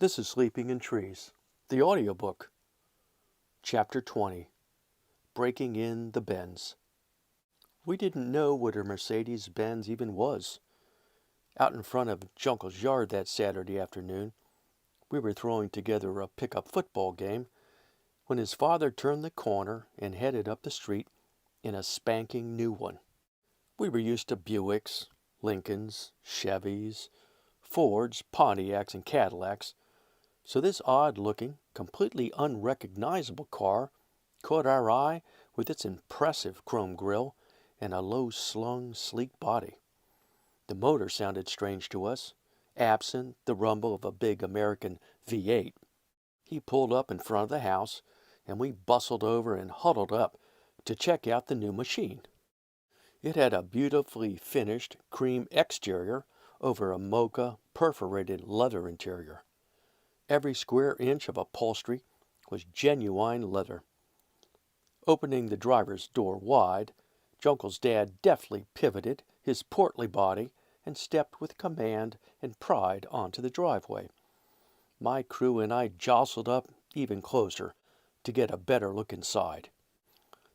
This is Sleeping in Trees, the audiobook, Chapter 20, Breaking in the Benz. We didn't know what a Mercedes Benz even was. Out in front of Junkle's yard that Saturday afternoon, we were throwing together a pickup football game when his father turned the corner and headed up the street in a spanking new one. We were used to Buicks, Lincolns, Chevys, Fords, Pontiacs, and Cadillacs, so this odd-looking, completely unrecognizable car caught our eye with its impressive chrome grille and a low-slung, sleek body. The motor sounded strange to us, absent the rumble of a big American V8. He pulled up in front of the house, and we bustled over and huddled up to check out the new machine. It had a beautifully finished cream exterior over a mocha perforated leather interior. Every square inch of upholstery was genuine leather. Opening the driver's door wide, Junkle's dad deftly pivoted his portly body and stepped with command and pride onto the driveway. My crew and I jostled up even closer to get a better look inside.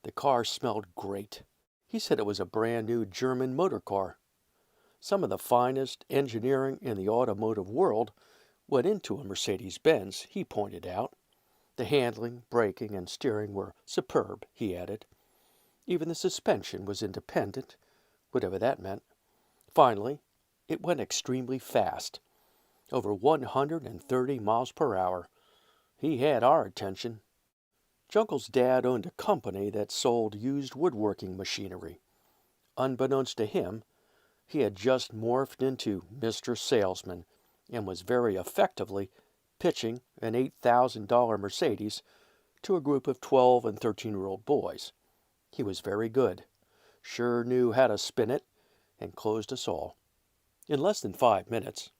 The car smelled great. He said it was a brand-new German motor car. Some of the finest engineering in the automotive world went into a Mercedes Benz, he pointed out. The handling, braking, and steering were superb, he added. Even the suspension was independent, whatever that meant. Finally, it went extremely fast, over 130 miles per hour. He had our attention. Junkle's dad owned a company that sold used woodworking machinery. Unbeknownst to him, he had just morphed into Mr. Salesman and was very effectively pitching an $8,000 Mercedes to a group of 12 and 13-year-old boys. He was very good, sure knew how to spin it, and closed us all in less than 5 minutes.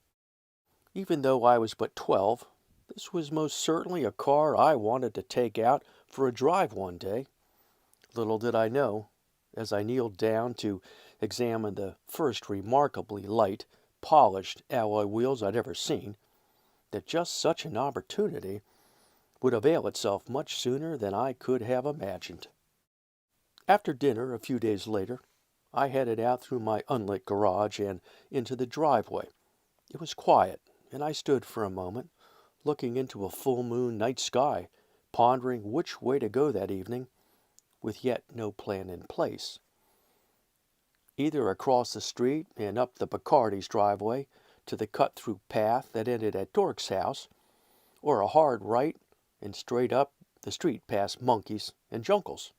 Even though I was but 12, this was most certainly a car I wanted to take out for a drive one day. Little did I know, as I kneeled down to examine the first remarkably light, polished alloy wheels I'd ever seen, that just such an opportunity would avail itself much sooner than I could have imagined. After dinner, a few days later, I headed out through my unlit garage and into the driveway. It was quiet, and I stood for a moment, looking into a full-moon night sky, pondering which way to go that evening, with yet no plan in place. Either across the street and up the Bacardi's driveway to the cut-through path that ended at Dork's house, or a hard right and straight up the street past Monkey's and Junkle's.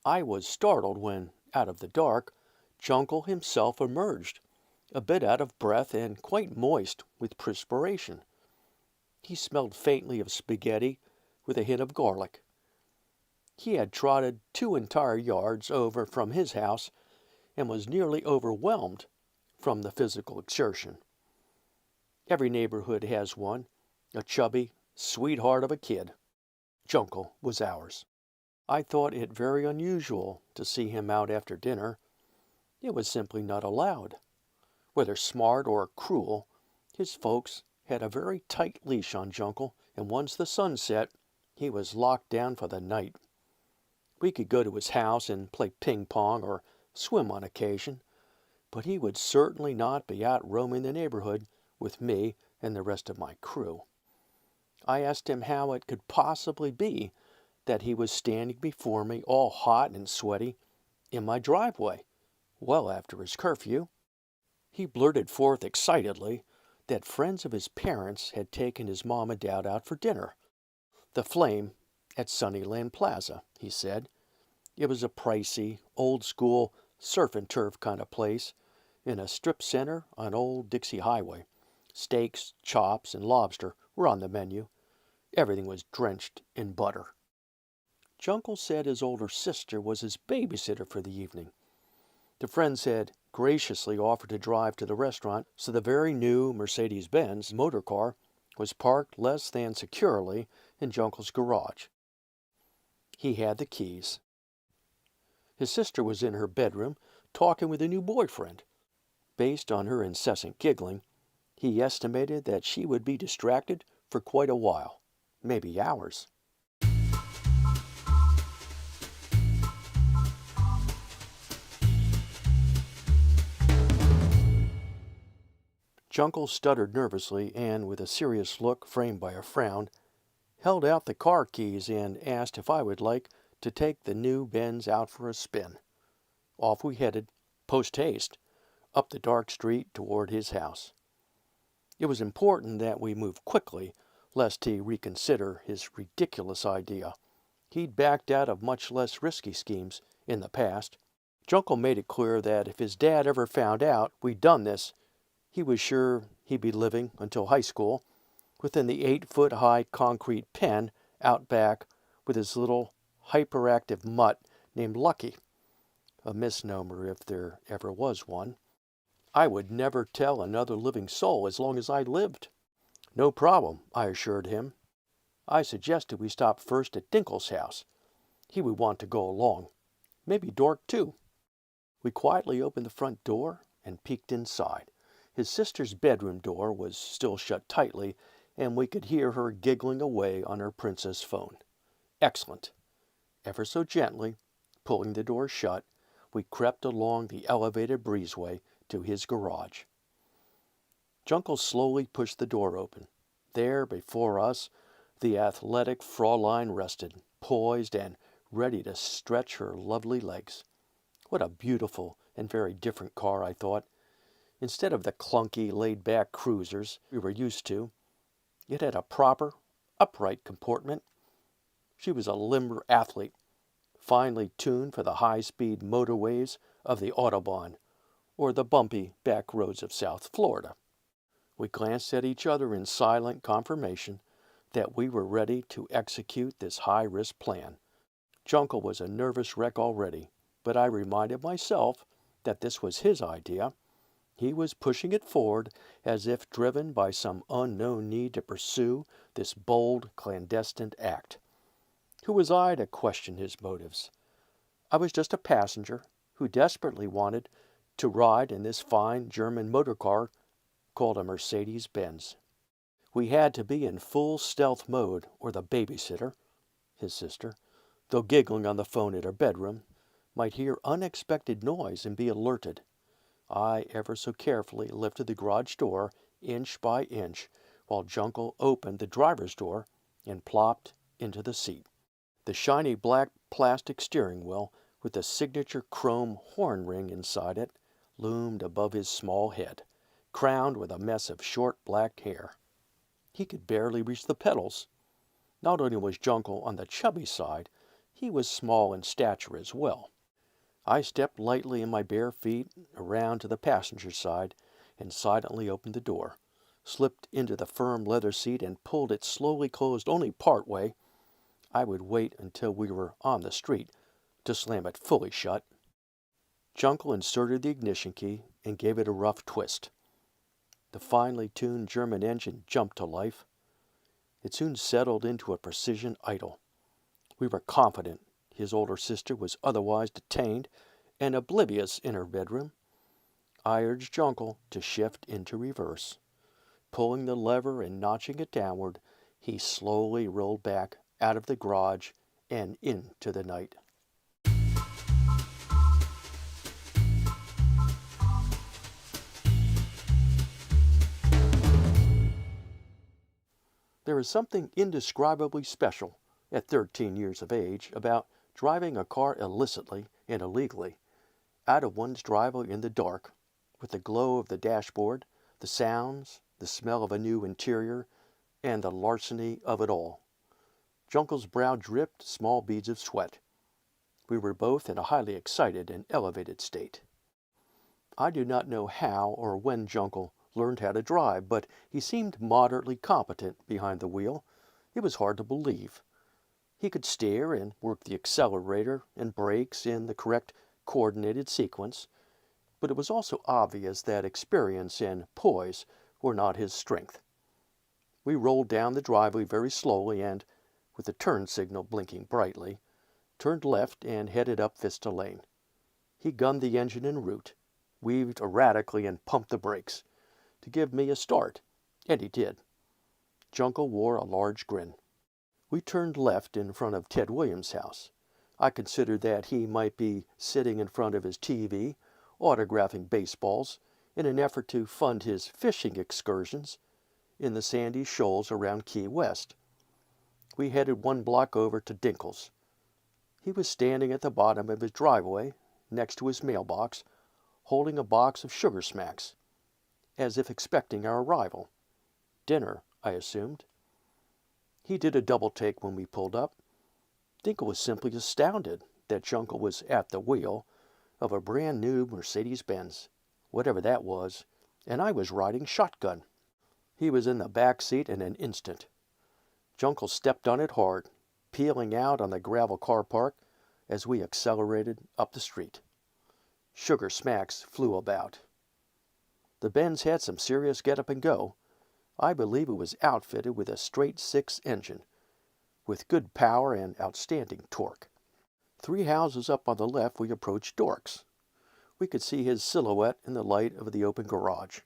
I was startled when, out of the dark, Junkle himself emerged, a bit out of breath and quite moist with perspiration. He smelled faintly of spaghetti with a hint of garlic. He had trotted 2 entire yards over from his house and was nearly overwhelmed from the physical exertion. Every neighborhood has one, a chubby sweetheart of a kid. Junkle was ours. I thought it very unusual to see him out after dinner. It was simply not allowed. Whether smart or cruel, his folks had a very tight leash on Junkle, and once the sun set, he was locked down for the night. We could go to his house and play ping-pong or swim on occasion, but he would certainly not be out roaming the neighborhood with me and the rest of my crew. I asked him how it could possibly be that he was standing before me all hot and sweaty in my driveway, well after his curfew. He blurted forth excitedly that friends of his parents had taken his mom and dad out for dinner. The Flame at Sunnyland Plaza, he said. It was a pricey, old-school, surf-and-turf kind of place in a strip center on Old Dixie Highway. Steaks, chops, and lobster were on the menu. Everything was drenched in butter. Junkle said his older sister was his babysitter for the evening. The friends had graciously offered to drive to the restaurant, so the very new Mercedes Benz motor car was parked less than securely in Junkle's garage. He had the keys. His sister was in her bedroom talking with a new boyfriend. Based on her incessant giggling, he estimated that she would be distracted for quite a while, maybe hours. Junkle stuttered nervously and, with a serious look framed by a frown, held out the car keys and asked if I would like to take the new Benz out for a spin. Off we headed, post-haste, up the dark street toward his house. It was important that we move quickly, lest he reconsider his ridiculous idea. He'd backed out of much less risky schemes in the past. Junkle made it clear that if his dad ever found out we'd done this, he was sure he'd be living until high school within the 8-foot-high concrete pen out back with his little hyperactive mutt named Lucky, a misnomer if there ever was one. I would never tell another living soul as long as I lived. No problem, I assured him. I suggested we stop first at Dinkle's house. He would want to go along. Maybe Dork, too. We quietly opened the front door and peeked inside. His sister's bedroom door was still shut tightly, and we could hear her giggling away on her princess phone. Excellent. Ever so gently, pulling the door shut, we crept along the elevated breezeway to his garage. Junkle slowly pushed the door open. There, before us, the athletic Fraulein rested, poised and ready to stretch her lovely legs. What a beautiful and very different car, I thought. Instead of the clunky, laid-back cruisers we were used to, it had a proper, upright comportment. She was a limber athlete, finely tuned for the high-speed motorways of the Autobahn or the bumpy back roads of South Florida. We glanced at each other in silent confirmation that we were ready to execute this high-risk plan. Junkle was a nervous wreck already, but I reminded myself that this was his idea. He was pushing it forward as if driven by some unknown need to pursue this bold, clandestine act. Who was I to question his motives? I was just a passenger who desperately wanted to ride in this fine German motor car called a Mercedes Benz. We had to be in full stealth mode, or the babysitter, his sister, though giggling on the phone at her bedroom, might hear unexpected noise and be alerted. I ever so carefully lifted the garage door inch by inch while Junkle opened the driver's door and plopped into the seat. The shiny black plastic steering wheel with the signature chrome horn ring inside it loomed above his small head, crowned with a mess of short black hair. He could barely reach the pedals. Not only was Junkle on the chubby side, he was small in stature as well. I stepped lightly in my bare feet around to the passenger side and silently opened the door, slipped into the firm leather seat and pulled it slowly closed only part way. I would wait until we were on the street to slam it fully shut. Junkle inserted the ignition key and gave it a rough twist. The finely tuned German engine jumped to life. It soon settled into a precision idle. We were confident his older sister was otherwise detained and oblivious in her bedroom. I urged Junkle to shift into reverse. Pulling the lever and notching it downward, he slowly rolled back out of the garage and into the night. There is something indescribably special at 13 years of age about driving a car illicitly and illegally out of one's driveway in the dark, with the glow of the dashboard, the sounds, the smell of a new interior, and the larceny of it all. Junkle's brow dripped small beads of sweat. We were both in a highly excited and elevated state. I do not know how or when Junkle learned how to drive, but he seemed moderately competent behind the wheel. It was hard to believe. He could steer and work the accelerator and brakes in the correct coordinated sequence, but it was also obvious that experience and poise were not his strength. We rolled down the driveway very slowly and, with the turn signal blinking brightly, turned left and headed up Vista Lane. He gunned the engine en route, weaved erratically and pumped the brakes to give me a start, and he did. Junkle wore a large grin. We turned left in front of Ted Williams' house. I considered that he might be sitting in front of his TV, autographing baseballs, in an effort to fund his fishing excursions in the sandy shoals around Key West. We headed 1 block over to Dinkle's. He was standing at the bottom of his driveway, next to his mailbox, holding a box of sugar smacks, as if expecting our arrival. Dinner, I assumed. He did a double take when we pulled up. Dinkle was simply astounded that Junkle was at the wheel of a brand new Mercedes Benz, whatever that was, and I was riding shotgun. He was in the back seat in an instant. Junkle stepped on it hard, peeling out on the gravel car park as we accelerated up the street. Sugar smacks flew about. The Benz had some serious get-up and go. I believe it was outfitted with a straight 6 engine, with good power and outstanding torque. 3 houses up on the left we approached Dork's. We could see his silhouette in the light of the open garage.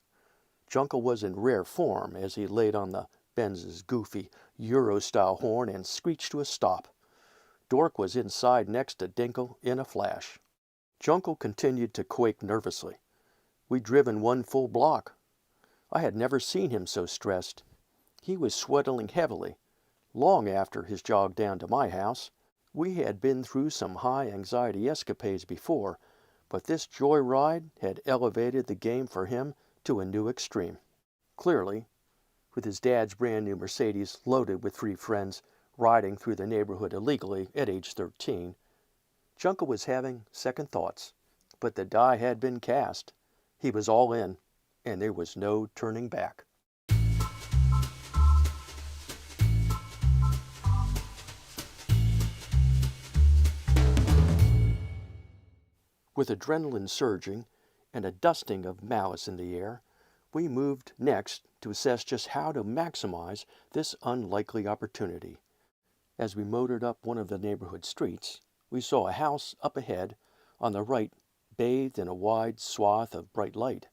Junkle was in rare form as he laid on the Benz's goofy Euro-style horn and screeched to a stop. Dork was inside next to Dinkle in a flash. Junkle continued to quake nervously. We'd driven 1 full block. I had never seen him so stressed. He was sweating heavily. Long after his jog down to my house, we had been through some high-anxiety escapades before, but this joyride had elevated the game for him to a new extreme. Clearly, with his dad's brand-new Mercedes loaded with 3 friends riding through the neighborhood illegally at age 13, Junkle was having second thoughts. But the die had been cast. He was all in, and there was no turning back. With adrenaline surging and a dusting of malice in the air, we moved next to assess just how to maximize this unlikely opportunity. As we motored up one of the neighborhood streets, we saw a house up ahead, on the right, bathed in a wide swath of bright light.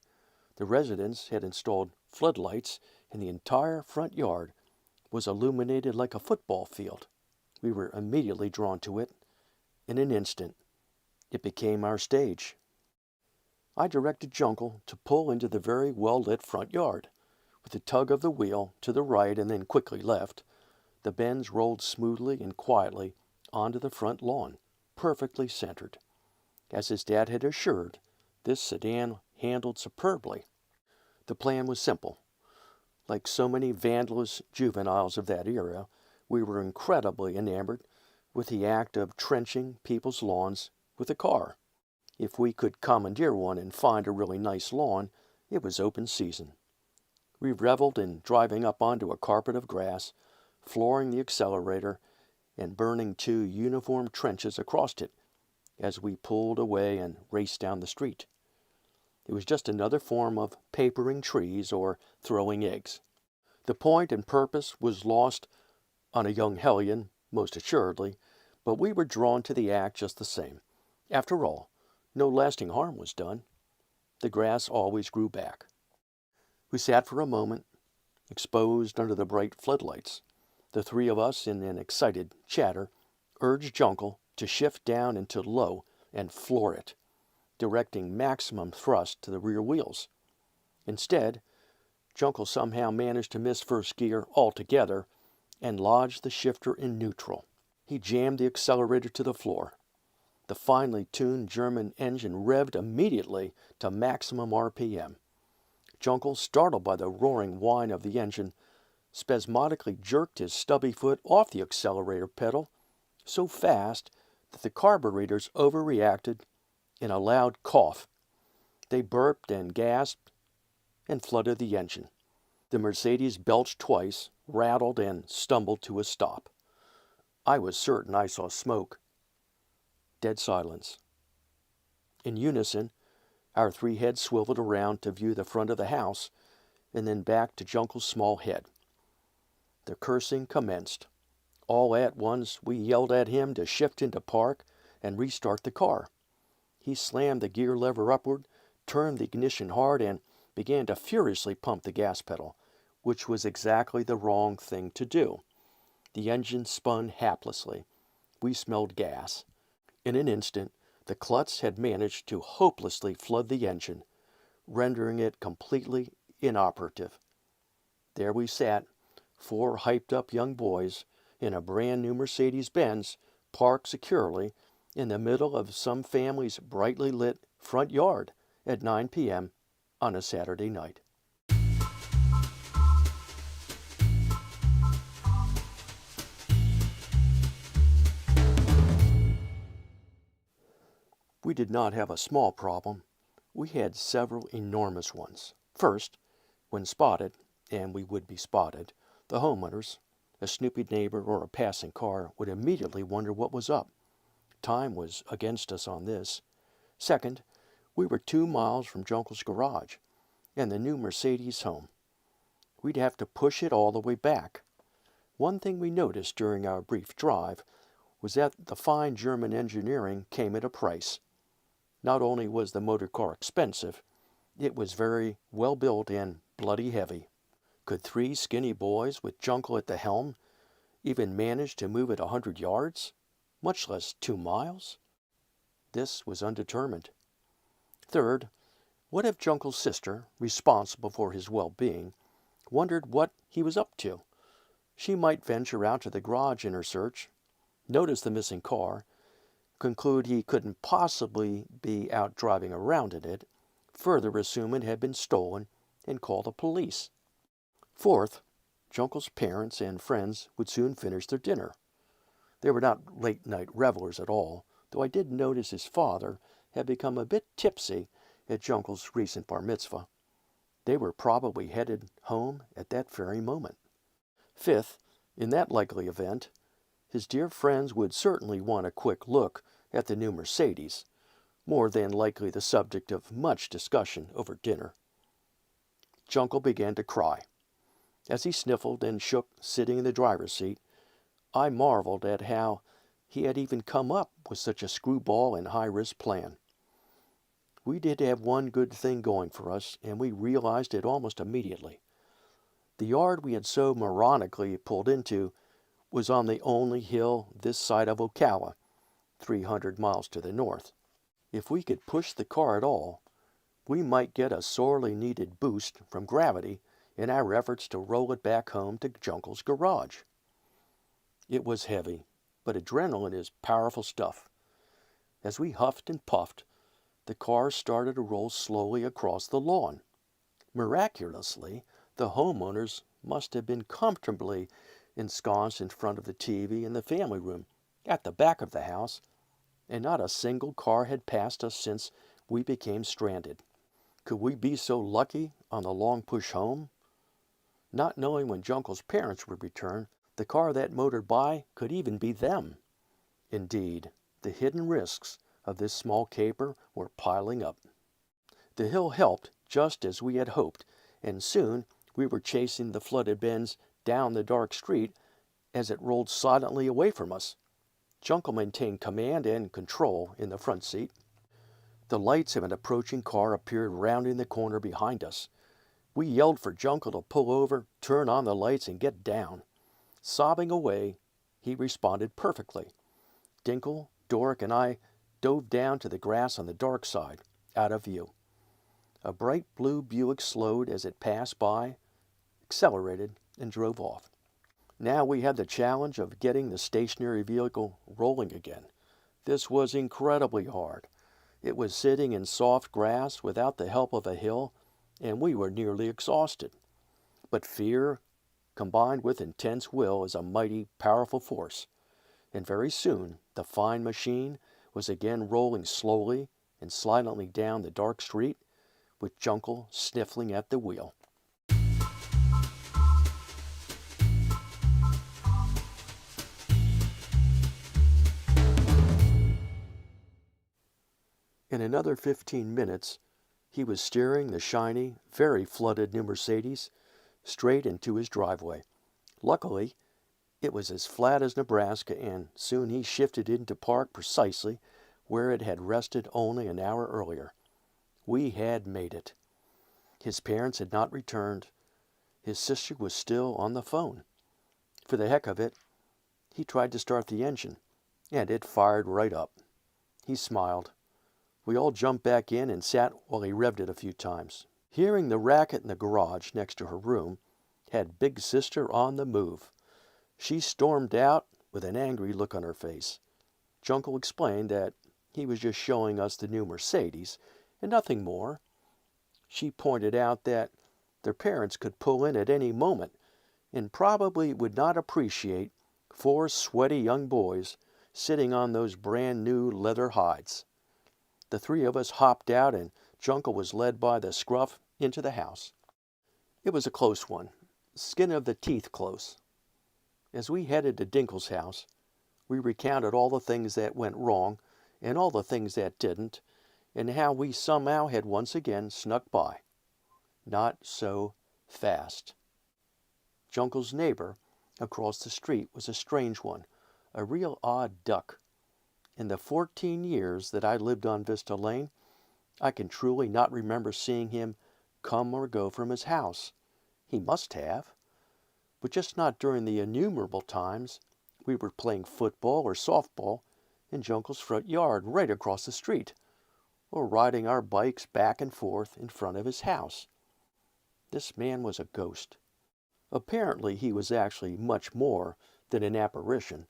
The residents had installed floodlights, and the entire front yard was illuminated like a football field. We were immediately drawn to it. In an instant, it became our stage. I directed Junkle to pull into the very well-lit front yard. With a tug of the wheel to the right and then quickly left, the Benz rolled smoothly and quietly onto the front lawn, perfectly centered. As his dad had assured, this sedan handled superbly. The plan was simple. Like so many vandalous juveniles of that era, we were incredibly enamored with the act of trenching people's lawns with a car. If we could commandeer one and find a really nice lawn, it was open season. We reveled in driving up onto a carpet of grass, flooring the accelerator, and burning 2 uniform trenches across it as we pulled away and raced down the street. It was just another form of papering trees or throwing eggs. The point and purpose was lost on a young hellion, most assuredly, but we were drawn to the act just the same. After all, no lasting harm was done. The grass always grew back. We sat for a moment, exposed under the bright floodlights. The 3 of us, in an excited chatter, urged Junkle to shift down into low and floor it, directing maximum thrust to the rear wheels. Instead, Junkle somehow managed to miss first gear altogether and lodged the shifter in neutral. He jammed the accelerator to the floor. The finely tuned German engine revved immediately to maximum RPM. Junkle, startled by the roaring whine of the engine, spasmodically jerked his stubby foot off the accelerator pedal so fast that the carburetors overreacted in a loud cough. They burped and gasped and flooded the engine. The Mercedes belched twice, rattled, and stumbled to a stop. I was certain I saw smoke. Dead silence. In unison, our 3 heads swiveled around to view the front of the house and then back to Junkle's small head. The cursing commenced. All at once, we yelled at him to shift into park and restart the car. He slammed the gear lever upward, turned the ignition hard, and began to furiously pump the gas pedal. which was exactly the wrong thing to do. The engine spun haplessly. We smelled gas. In an instant, the klutz had managed to hopelessly flood the engine, rendering it completely inoperative. There we sat, four hyped-up young boys in a brand-new Mercedes Benz, parked securely in the middle of some family's brightly lit front yard at 9 p.m. on a Saturday night. We did not have a small problem. We had several enormous ones. First, when spotted, and we would be spotted, the homeowners, a snoopy neighbor or a passing car, would immediately wonder what was up. Time was against us on this. Second, we were 2 miles from Junkle's garage and the new Mercedes home. We'd have to push it all the way back. One thing we noticed during our brief drive was that the fine German engineering came at a price. Not only was the motor car expensive, it was very well built and bloody heavy. Could 3 skinny boys with Junkle at the helm even manage to move it 100 yards, much less 2 miles? This was undetermined. Third, what if Junkle's sister, responsible for his well-being, wondered what he was up to? She might venture out to the garage in her search, notice the missing car, conclude he couldn't possibly be out driving around in it, further assume it had been stolen, and call the police. Fourth, Junkle's parents and friends would soon finish their dinner. They were not late-night revelers at all, though I did notice his father had become a bit tipsy at Junkle's recent bar mitzvah. They were probably headed home at that very moment. Fifth, in that likely event, his dear friends would certainly want a quick look at the new Mercedes, more than likely the subject of much discussion over dinner. Junkle began to cry. As he sniffled and shook sitting in the driver's seat, I marveled at how he had even come up with such a screwball and high-risk plan. We did have one good thing going for us, and we realized it almost immediately. The yard we had so moronically pulled into was on the only hill this side of Ocala, 300 miles to the north. If we could push the car at all, we might get a sorely needed boost from gravity in our efforts to roll it back home to Junkle's garage. It was heavy, but adrenaline is powerful stuff. As we huffed and puffed, the car started to roll slowly across the lawn. Miraculously, the homeowners must have been comfortably ensconced in front of the TV in the family room at the back of the house, and not a single car had passed us since we became stranded. Could we be so lucky on the long push home? Not knowing when Junkle's parents would return, the car that motored by could even be them. Indeed, the hidden risks of this small caper were piling up. The hill helped just as we had hoped, and soon we were chasing the flooded Benz down the dark street as it rolled silently away from us. Junkle maintained command and control in the front seat. The lights of an approaching car appeared rounding the corner behind us. We yelled for Junkle to pull over, turn on the lights, and get down. Sobbing away, he responded perfectly. Dinkle, Dork, and I dove down to the grass on the dark side, out of view. A bright blue Buick slowed as it passed by, accelerated, and drove off. Now we had the challenge of getting the stationary vehicle rolling again. This was incredibly hard. It was sitting in soft grass without the help of a hill, and we were nearly exhausted. But fear, combined with intense will, is a mighty, powerful force, and very soon the fine machine was again rolling slowly and silently down the dark street, with Junkle sniffling at the wheel. In another 15 minutes, he was steering the shiny, very flooded new Mercedes straight into his driveway. Luckily, it was as flat as Nebraska, and soon he shifted into park precisely where it had rested only an hour earlier. We had made it. His parents had not returned. His sister was still on the phone. For the heck of it, he tried to start the engine, and it fired right up. He smiled. We all jumped back in and sat while he revved it a few times. Hearing the racket in the garage next to her room had Big Sister on the move. She stormed out with an angry look on her face. Junkle explained that he was just showing us the new Mercedes and nothing more. She pointed out that their parents could pull in at any moment and probably would not appreciate 4 sweaty young boys sitting on those brand new leather hides. The 3 of us hopped out and Junkle was led by the scruff into the house. It was a close one, skin of the teeth close. As we headed to Dinkle's house, we recounted all the things that went wrong and all the things that didn't, and how we somehow had once again snuck by. Not so fast. Junkle's neighbor across the street was a strange one, a real odd duck. In the 14 years that I lived on Vista Lane, I can truly not remember seeing him come or go from his house. He must have, but just not during the innumerable times we were playing football or softball in Junkle's front yard right across the street, or riding our bikes back and forth in front of his house. This man was a ghost. Apparently he was actually much more than an apparition,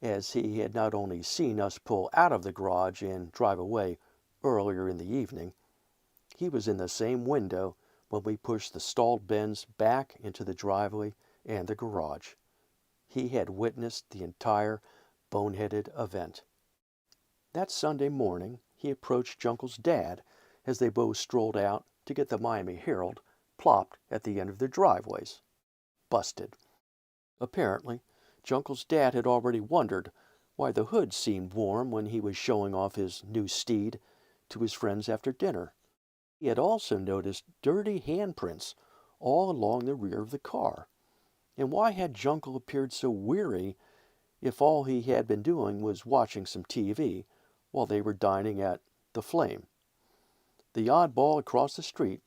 as he had not only seen us pull out of the garage and drive away earlier in the evening, he was in the same window when we pushed the stalled Benz back into the driveway and the garage. He had witnessed the entire boneheaded event. That Sunday morning he approached Junkle's dad as they both strolled out to get the Miami Herald plopped at the end of their driveways. Busted. Apparently, Junkle's dad had already wondered why the hood seemed warm when he was showing off his new steed to his friends after dinner. He had also noticed dirty handprints all along the rear of the car. And why had Junkle appeared so weary if all he had been doing was watching some TV while they were dining at the Flame? The oddball across the street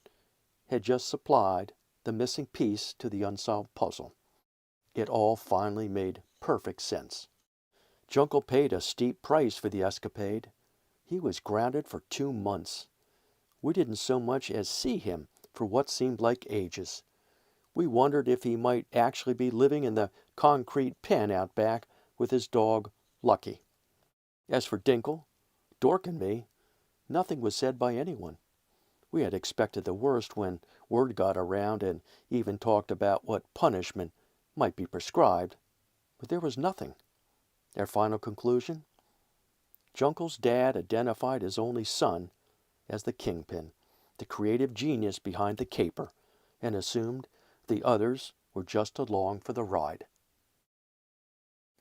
had just supplied the missing piece to the unsolved puzzle. It all finally made perfect sense. Junkle paid a steep price for the escapade. He was grounded for 2 months. We didn't so much as see him for what seemed like ages. We wondered if he might actually be living in the concrete pen out back with his dog, Lucky. As for Dinkle, Dork, and me, nothing was said by anyone. We had expected the worst when word got around and even talked about what punishment might be prescribed, but there was nothing. Their final conclusion? Junkle's dad identified his only son as the kingpin, the creative genius behind the caper, and assumed the others were just along for the ride.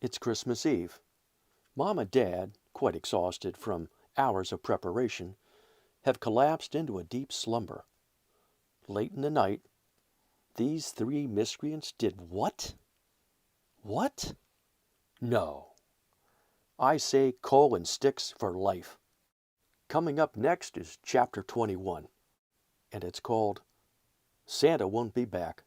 It's Christmas Eve. Mom and Dad, quite exhausted from hours of preparation, have collapsed into a deep slumber. Late in the night, these 3 miscreants did what? What? No. I say coal and sticks for life. Coming up next is Chapter 21, and it's called Santa Won't Be Back.